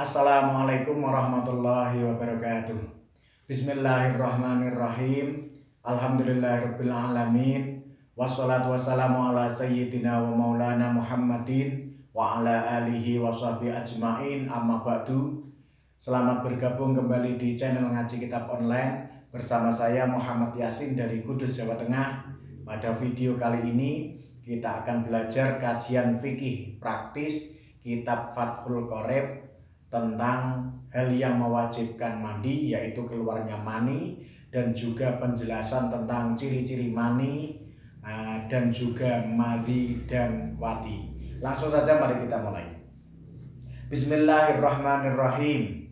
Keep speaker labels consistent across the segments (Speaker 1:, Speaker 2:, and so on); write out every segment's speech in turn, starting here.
Speaker 1: Assalamualaikum warahmatullahi wabarakatuh. Bismillahirrahmanirrahim. Alhamdulillahirabbil alamin. Wassalatu wassalamu ala sayyidina wa maulana Muhammadin wa ala alihi wa sahbihi ajmain. Amma ba'du. Selamat bergabung kembali di channel Ngaji Kitab Online bersama saya Muhammad Yasin dari Kudus, Jawa Tengah. Pada video kali ini kita akan belajar kajian fikih praktis kitab Fathul Qorib tentang hal yang mewajibkan mandi, yaitu keluarnya mani, dan juga penjelasan tentang ciri-ciri mani dan juga madhi dan wadi. Langsung saja mari kita mulai. Bismillahirrahmanirrahim.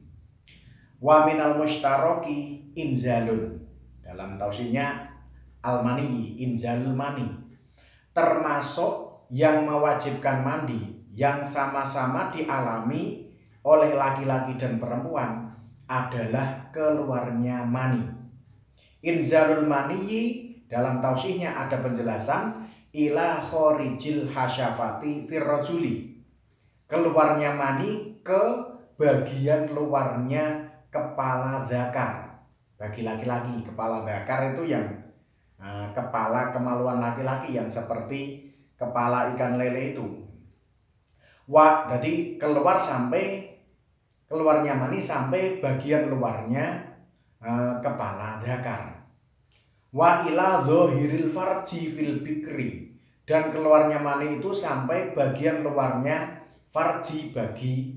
Speaker 1: Wa minal mushtaraki inzalun. Dalam tausinya al-mani, inzalul mani. Termasuk yang mewajibkan mandi yang sama-sama dialami oleh laki-laki dan perempuan adalah keluarnya mani. Inzalul mani dalam tausihnya ada penjelasan ila khorijil hasyafati firrojuli. Keluarnya mani ke bagian luarnya kepala zakar. Bagi laki-laki, kepala zakar itu yang kepala kemaluan laki-laki yang seperti kepala ikan lele itu. Jadi keluarnya mani sampai bagian luarnya kepala zakar. Wa ila zahiril farji fil bikri, dan keluarnya mani itu sampai bagian luarnya farji bagi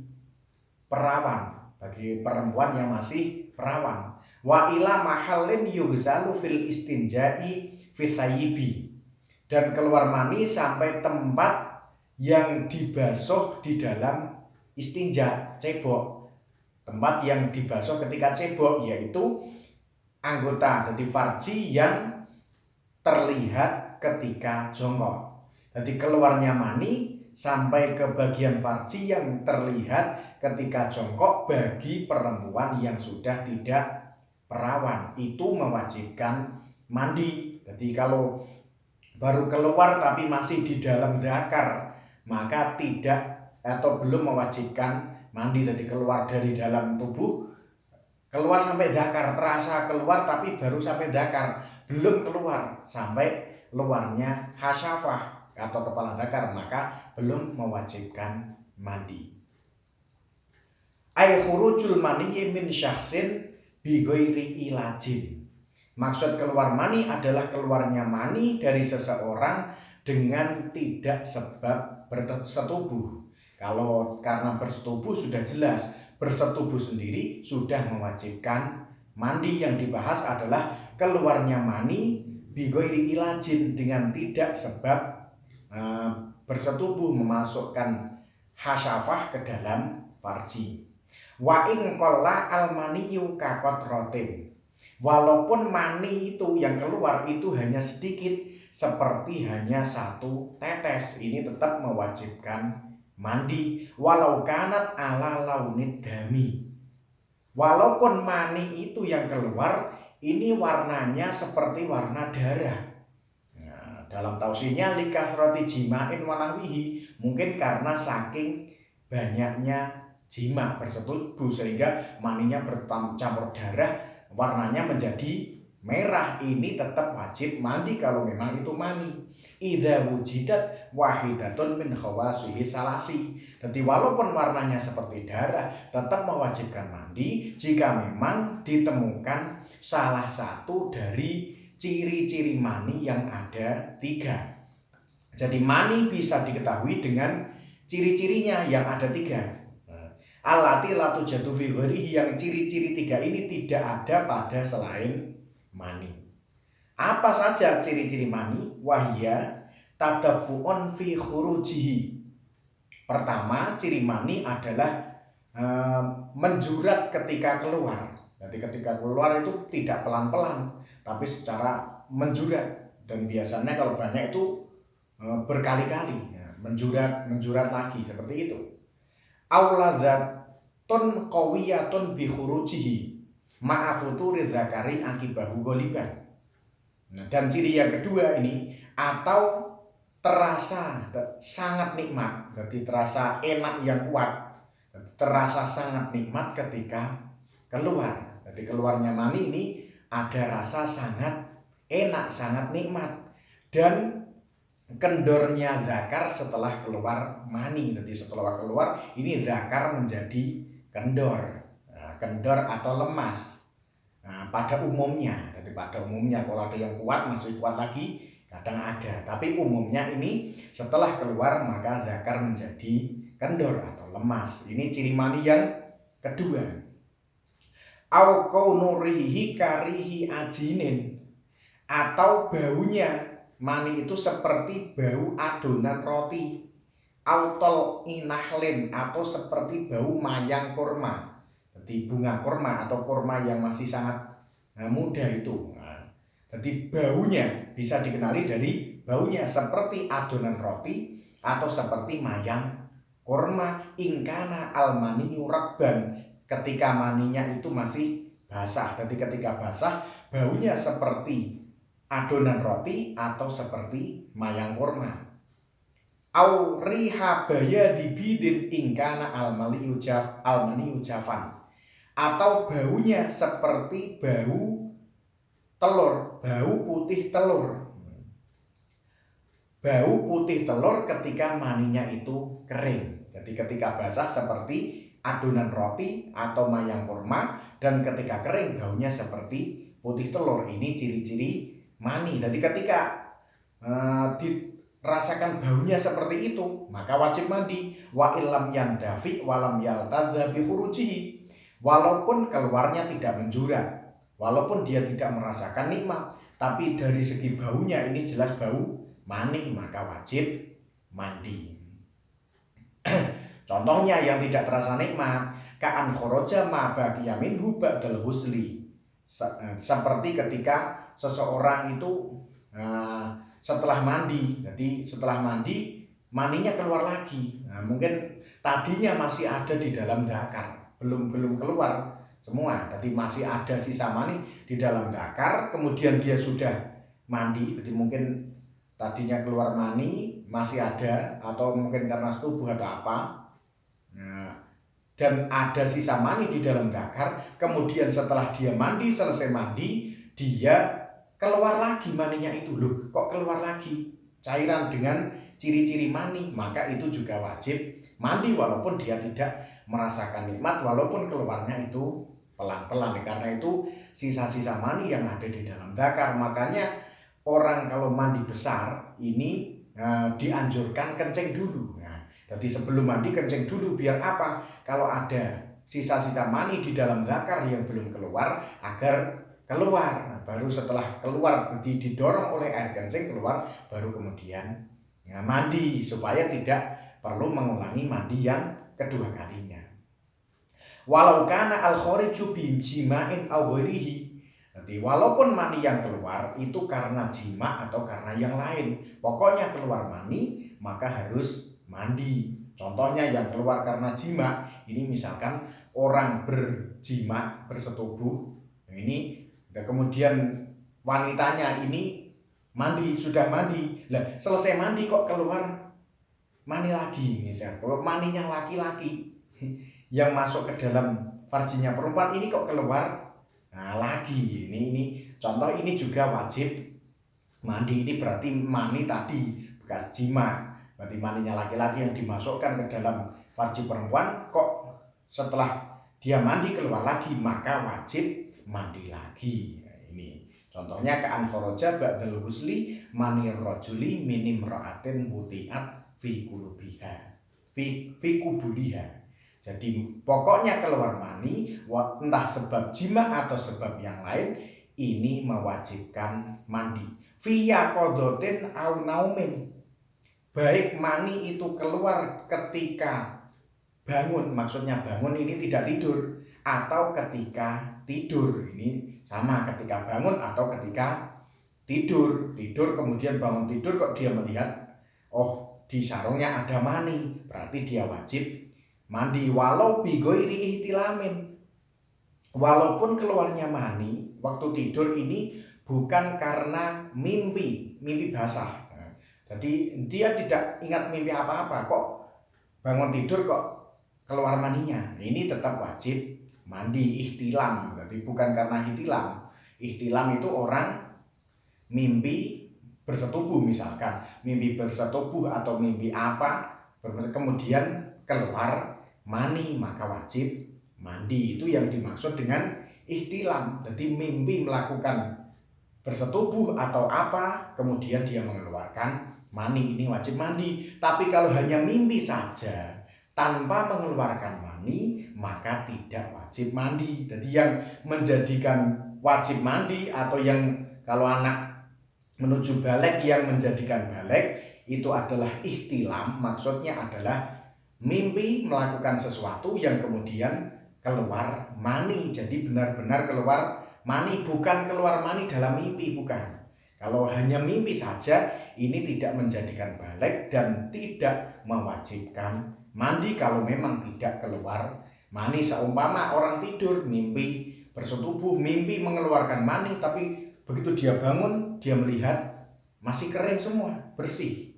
Speaker 1: perawan, bagi perempuan yang masih perawan. Wa ila mahallin yughsalu fil istinja'i fi thayyibi, dan keluar mani sampai tempat yang dibasuh di dalam istinja, cebok. Tempat yang dibasuh ketika cebok yaitu anggota dari farji yang terlihat ketika jongkok. Jadi keluarnya mani sampai ke bagian farji yang terlihat ketika jongkok bagi perempuan yang sudah tidak perawan, itu mewajibkan mandi. Jadi kalau baru keluar tapi masih di dalam zakar, maka tidak atau belum mewajibkan mandi. Jadi keluar dari dalam tubuh, keluar sampai zakar, terasa keluar tapi baru sampai zakar, belum keluar sampai luarnya hasyafah atau kepala zakar, maka belum mewajibkan mandi. Ay khurujul mani min syakhsin bi ghairi ilajin. Maksud keluar mani adalah keluarnya mani dari seseorang dengan tidak sebab bersetubuh. Kalau karena bersetubuh sudah jelas, bersetubuh sendiri sudah mewajibkan mandi. Yang dibahas adalah keluarnya mani bi ghairi ilajin, dengan tidak sebab bersetubuh memasukkan hasyafah ke dalam farji. Wa in qalla al maniyu ka qatratin. Walaupun mani itu yang keluar itu hanya sedikit, seperti hanya satu tetes, ini tetap mewajibkan mandi. Walau kanat ala launid dami. Walaupun mani itu yang keluar ini warnanya seperti warna darah. Nah, dalam tausihnya likathroti jima'in wanahwihi, mungkin karena saking banyaknya jima bersetubuh sehingga maninya bercampur darah, warnanya menjadi merah. Ini tetap wajib mandi kalau memang itu mani. Idza wujidat wahidatun min khawasihi salasi. Jadi walaupun warnanya seperti darah tetap mewajibkan mandi jika memang ditemukan salah satu dari ciri-ciri mani yang ada 3. Jadi mani bisa diketahui dengan ciri-cirinya yang ada 3. Allati latu jatuh fi ghairihi, yang ciri-ciri 3 ini tidak ada pada selain mani. Apa saja ciri-ciri mani? Wahya tadafu'un fi khurujihi. Pertama, ciri mani adalah menjurat ketika keluar. Jadi ketika keluar itu tidak pelan-pelan, tapi secara menjurat. Dan biasanya kalau banyak itu berkali-kali, menjurat lagi, seperti itu. Auladzatun qawiyatun bi khurujihi ma'afuturi zakari akibahu ghaliban. Dan ciri yang kedua ini, atau terasa sangat nikmat, berarti terasa enak yang kuat terasa sangat nikmat ketika keluar. Jadi keluarnya mani ini ada rasa sangat enak, sangat nikmat. Dan kendornya zakar setelah keluar mani. Jadi setelah keluar ini zakar menjadi kendor. Kendor atau lemas. Pada umumnya. Jadi pada umumnya kalau ada yang kuat masih kuat lagi, kadang ada. Tapi umumnya ini setelah keluar maka zakar menjadi kendor atau lemas. Ini ciri mani yang kedua. Au kaunurihi karihi ajinin, atau baunya mani itu seperti bau adonan roti. Autol inahlin, atau seperti bau mayang kurma. Jadi bunga kurma atau kurma yang masih sangat muda itu. Jadi baunya bisa dikenali dari baunya seperti adonan roti atau seperti mayang kurma. Ingkana almaniyu rakban, ketika maninya itu masih basah. Jadi ketika basah baunya seperti adonan roti atau seperti mayang kurma. Au riha bayadi bidin ingkana almaniyu jafan, atau baunya seperti bau telur, bau putih telur. Bau putih telur ketika maninya itu kering. Jadi ketika basah seperti adonan roti atau mayang kurma, dan ketika kering baunya seperti putih telur. Ini ciri-ciri mani. Jadi ketika dirasakan baunya seperti itu, maka wajib mandi. Wa illam yandafi walam yaltadza bi khurujihi, walaupun keluarnya tidak menjurat, walaupun dia tidak merasakan nikmat, tapi dari segi baunya ini jelas bau mani, maka wajib mandi. Contohnya yang tidak terasa nikmat, ka'an khoroja ma baqiya minhu ba'dal husli, seperti ketika seseorang itu setelah mandi. Jadi setelah mandi maninya keluar lagi. Mungkin tadinya masih ada di dalam zakar, belum keluar semua. Jadi masih ada sisa mani di dalam zakar, kemudian dia sudah mandi. Jadi mungkin tadinya keluar mani masih ada, atau mungkin karena setubuh atau apa, dan ada sisa mani di dalam zakar. Kemudian setelah dia mandi, selesai mandi, dia keluar lagi maninya itu. Loh, kok keluar lagi cairan dengan ciri-ciri mani, maka itu juga wajib mandi walaupun dia tidak merasakan nikmat, walaupun keluarnya itu pelan-pelan. Karena itu sisa-sisa mani yang ada di dalam zakar. Makanya orang kalau mandi besar ini dianjurkan kencing dulu. Jadi sebelum mandi kencing dulu, biar apa? Kalau ada sisa-sisa mani di dalam zakar yang belum keluar, agar keluar. Baru setelah keluar didorong oleh air kencing keluar, baru kemudian mandi, supaya tidak perlu mengulangi mandi yang kedua kalinya. Walau kana al-khoriju bimjima'in aw ghairihi, jadi walaupun mani yang keluar itu karena jima atau karena yang lain, pokoknya keluar mani maka harus mandi. Contohnya yang keluar karena jima, ini misalkan orang berjima, bersetubuh, ini kemudian wanitanya ini mandi, sudah mandi, lah selesai mandi kok keluar mani lagi. Misalnya kalau maninya laki-laki yang masuk ke dalam farjinya perempuan ini kok keluar lagi, ini contoh, ini juga wajib mandi. Ini berarti mani tadi bekas jima, berarti maninya laki-laki yang dimasukkan ke dalam farji perempuan, kok setelah dia mandi keluar lagi, maka wajib mandi lagi. Ini contohnya ka'an khoroja ba'dal husli manir rajuli minim ra'atin mutiat fi kulubiha fi kubuliha. Jadi pokoknya keluar mani, entah sebab jima atau sebab yang lain, ini mewajibkan mandi. Fiya qodotin au naumin, baik mani itu keluar ketika bangun, maksudnya bangun ini tidak tidur, atau ketika tidur. Ini sama, ketika bangun atau ketika tidur kemudian bangun tidur kok dia melihat, oh di sarungnya ada mani, berarti dia wajib mandi. Walau bigoiri ihtilamin, walaupun keluarnya mani waktu tidur ini bukan karena mimpi basah. Jadi dia tidak ingat mimpi apa-apa, kok bangun tidur kok keluar maninya, ini tetap wajib mandi ihtilam. Tapi bukan karena ihtilam. Ihtilam itu orang mimpi bersetubuh, misalkan mimpi bersetubuh atau mimpi apa, kemudian keluar mani, maka wajib mandi. Itu yang dimaksud dengan ihtilam. Jadi mimpi melakukan bersetubuh atau apa, kemudian dia mengeluarkan mani, ini wajib mandi. Tapi kalau hanya mimpi saja tanpa mengeluarkan mani, maka tidak wajib mandi. Jadi yang menjadikan wajib mandi atau yang kalau anak menuju balik, yang menjadikan balik itu adalah ihtilam, maksudnya adalah mimpi melakukan sesuatu yang kemudian keluar mani. Jadi benar-benar keluar mani, bukan keluar mani dalam mimpi, bukan. Kalau hanya mimpi saja, ini tidak menjadikan balik dan tidak mewajibkan mandi kalau memang tidak keluar mani. Seumpama orang tidur mimpi bersetubuh, mimpi mengeluarkan mani, tapi begitu dia bangun, dia melihat masih kering semua, bersih.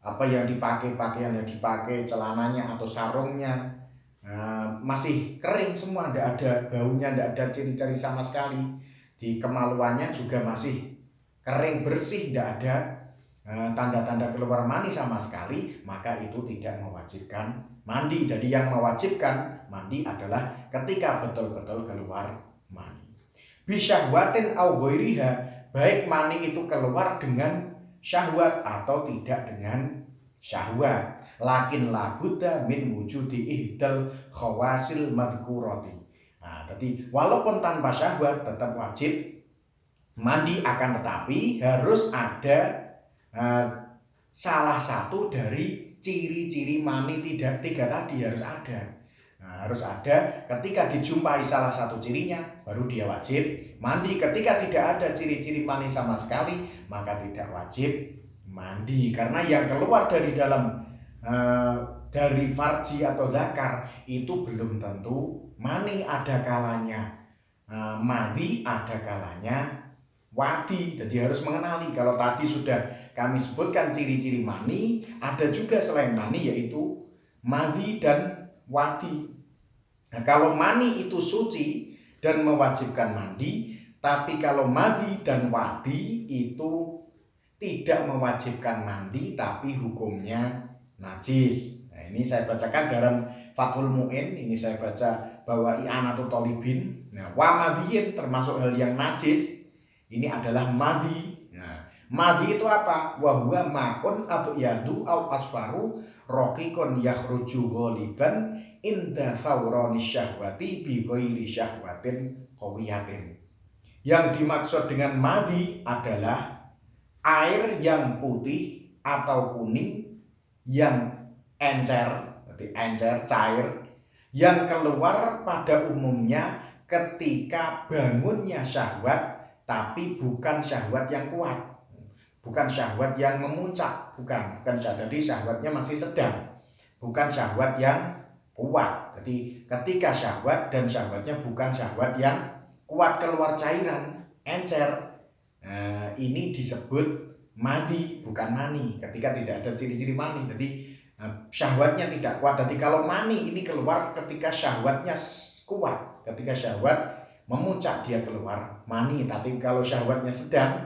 Speaker 1: Apa yang dipakai, pakaian yang dipakai, celananya atau sarungnya, masih kering semua, tidak ada baunya, tidak ada ciri-ciri sama sekali. Di kemaluannya juga masih kering, bersih, tidak ada tanda-tanda keluar mani sama sekali, maka itu tidak mewajibkan mandi. Jadi yang mewajibkan mandi adalah ketika betul-betul keluar mani. Bisyahwatin au ghairiha, baik mani itu keluar dengan syahwat atau tidak dengan syahwat. Lakin la budda min wujudi ihdal khawasil madhkurati. Nah, jadi walaupun tanpa syahwat tetap wajib mandi, akan tetapi harus ada salah satu dari ciri-ciri mani, tidak tiga tadi harus ada. Harus ada, ketika dijumpai salah satu cirinya baru dia wajib mandi. Ketika tidak ada ciri-ciri mani sama sekali, maka tidak wajib mandi. Karena yang keluar dari dalam dari farji atau zakar itu belum tentu mani, ada kalanya mandi, ada kalanya wadi. Jadi harus mengenali, kalau tadi sudah kami sebutkan ciri-ciri mani, ada juga selain mani yaitu mandi dan wadi. Nah, kalau mani itu suci dan mewajibkan mandi, tapi kalau madi dan wadi itu tidak mewajibkan mandi tapi hukumnya najis. Nah, ini saya bacakan dalam Fathul Mu'in, ini saya baca bahwa i'anatul thalibin. Nah, wa madiyin termasuk hal yang najis ini adalah madi. Nah, madi itu apa? Wa huwa ma'un abyadu au asfaru raqiqun yakhruju ghaliban inda thawrani syahwati bi ghairi syahwatin qawiyatin. Yang dimaksud dengan madi adalah air yang putih atau kuning yang encer, jadi encer, cair, yang keluar pada umumnya ketika bangunnya syahwat, tapi bukan syahwat yang kuat, bukan syahwat yang memuncak, bukan syahwat. Jadi syahwatnya masih sedang, bukan syahwat yang kuat. Jadi ketika syahwat dan syahwatnya bukan syahwat yang kuat, keluar cairan, encer, ini disebut madi, bukan mani. Ketika tidak ada ciri-ciri mani, jadi syahwatnya tidak kuat. Jadi kalau mani ini keluar ketika syahwatnya kuat, ketika syahwat memuncak dia keluar mani. Tapi kalau syahwatnya sedang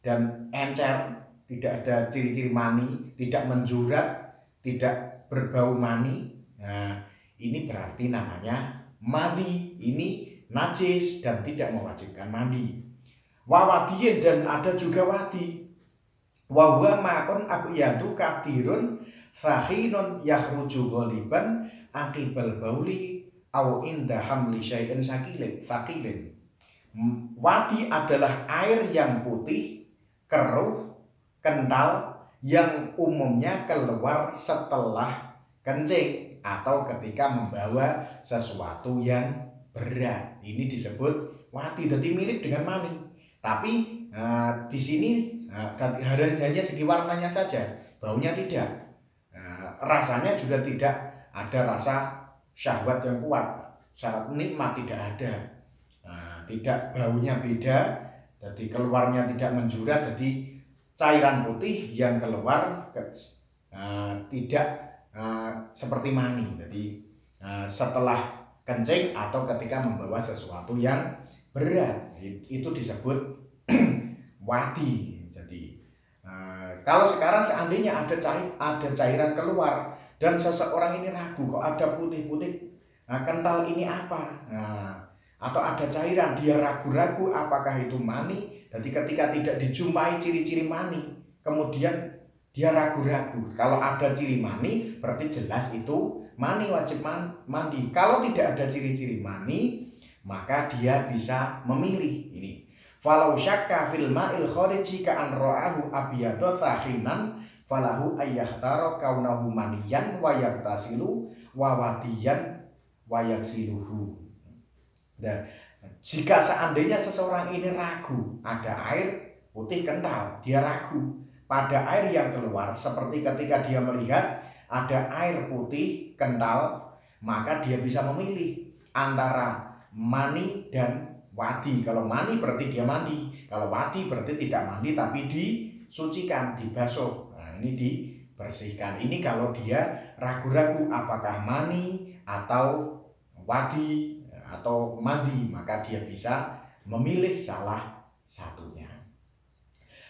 Speaker 1: dan encer, tidak ada ciri-ciri mani, tidak menjurat, tidak berbau mani, nah ini berarti namanya madi, ini najis dan tidak mewajibkan mandi. Wawadiyin, dan ada juga wadi. Wahwa ma'un abyadu kathirun fahinun yakhruju ghaliban aqibal bauli au inda hamli syai'in sakilin. Wadi adalah air yang putih, keruh, kental, yang umumnya keluar setelah kencing atau ketika membawa sesuatu yang berat. Ini disebut wadi. Jadi mirip dengan mani, tapi di sini hanya segi warnanya saja, baunya tidak, rasanya juga tidak ada rasa syahwat yang kuat, syarat nikmat tidak ada, tidak, baunya beda, jadi keluarnya tidak menjurat, jadi cairan putih yang keluar tidak seperti mani. Jadi setelah kencing atau ketika membawa sesuatu yang berat, itu disebut wadi. Jadi kalau sekarang seandainya ada cairan keluar dan seseorang ini ragu, kok ada putih-putih kental ini apa, atau ada cairan, dia ragu-ragu apakah itu mani. Jadi ketika tidak dijumpai ciri-ciri mani, kemudian dia ragu-ragu. Kalau ada ciri mani berarti jelas itu mani, wajib mandi. Kalau tidak ada ciri-ciri mani, maka dia bisa memilih ini. Falau syakka fil ma'il khariji ka an ra'ahu abyadha thahinan falahu ayyakhtara kaunahu maniyan wa yaktasilu wa wadiyan wa yaksiluhu. Nah, jika seandainya seseorang ini ragu, ada air putih kental, dia ragu pada air yang keluar, seperti ketika dia melihat ada air putih kental, maka dia bisa memilih antara mani dan wadi. Kalau mani berarti dia mandi, kalau wadi berarti tidak mandi tapi disucikan, dibasuh. Nah, ini dibersihkan. Ini kalau dia ragu-ragu apakah mani atau wadi atau mandi, maka dia bisa memilih salah satunya.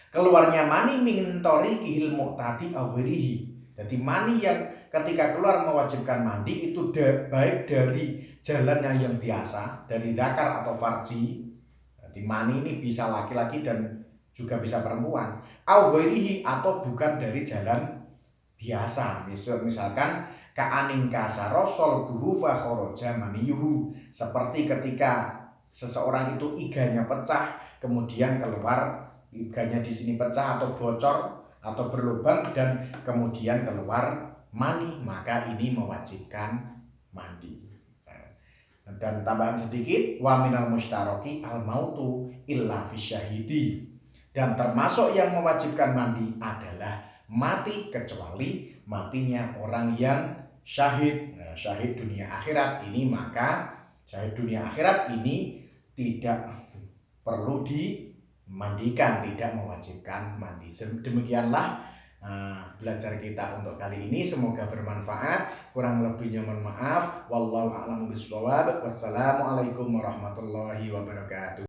Speaker 1: Keluarnya mani min tariqihil mu'tadi awrihi. Jadi mani yang ketika keluar mewajibkan mandi itu baik dari jalannya yang biasa, dari zakar atau farji. Jadi mani ini bisa laki-laki dan juga bisa perempuan. Awrihi atau bukan dari jalan biasa. Misalkan ka'aning kasaro solbuhu fa kharaja maniyuhu. Seperti ketika seseorang itu iganya pecah, kemudian keluar iganya di sini pecah atau bocor atau berlubang dan kemudian keluar mani, maka ini mewajibkan mandi. Dan tambahan sedikit, wa minal mustaraki al mautu illa fisyahidi. Dan termasuk yang mewajibkan mandi adalah mati kecuali matinya orang yang syahid. Nah, syahid dunia akhirat ini, maka syahid dunia akhirat ini tidak perlu dimandikan, tidak mewajibkan mandi. Demikianlah belajar kita untuk kali ini, semoga bermanfaat. Kurang lebihnya mohon maaf. Wallahu a'lam bishawab. Wassalamualaikum warahmatullahi wabarakatuh.